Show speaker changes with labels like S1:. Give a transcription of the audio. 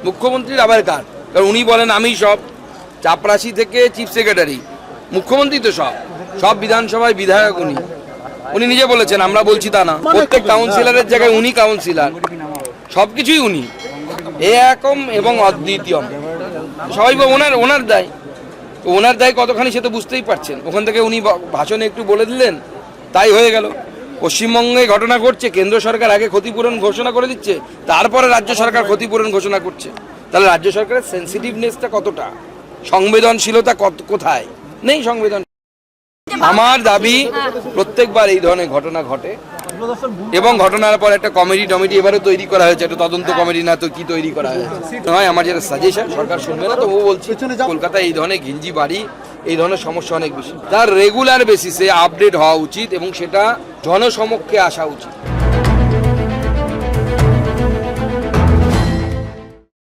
S1: মুখ্যমন্ত্রীর আবার কার? কারণ উনি বলেন আমি সব, চাপরাশি থেকে চিফ সেক্রেটারি, মুখ্যমন্ত্রী তো সব বিধানসভায় বিধায়ক উনি নিজে বলেছেন, আমরা বলছি তা না। প্রত্যেক কাউন্সিলরের জায়গায় উনি কাউন্সিলর, সবকিছুই উনি, একম এবং অদ্বিতীয়। সবাই ওনার দায়, ওনার দায় কতখানি সে তো বুঝতেই পারছেন। ওখান থেকে উনি ভাষণে একটু বলে দিলেন, তাই হয়ে গেল। পশ্চিমবঙ্গে ঘটনা ঘটছে, কেন্দ্র সরকার আগে ক্ষতিপূরণ ঘোষণা করে দিচ্ছে, তারপরে রাজ্য সরকার ক্ষতিপূরণ ঘোষণা করছে। তাহলে রাজ্য সরকারের সেন্সিটিভনেসটা কতটা, সংবেদনশীলতা কোথায় নেই সংবেদন। আমার দাবি প্রত্যেকবার এই ধরনের ঘটনা ঘটে এবং ঘটনার পর একটা কমিটি এবারও তৈরি করা হয়েছে, একটা তদন্ত কমিটি, না তো কি তৈরি করা হয়েছে নয়। আমার যেটা সাজেশন, সরকার শুনবে না তো ও বলছি, কলকাতায় এই ধরনের ঘিঞ্জি বাড়ি, এই ধরনের সমস্যা অনেক বেশি, তার রেগুলার বেসিসে আপডেট হওয়া উচিত এবং সেটা জনসমক্ষে আসা উচিত।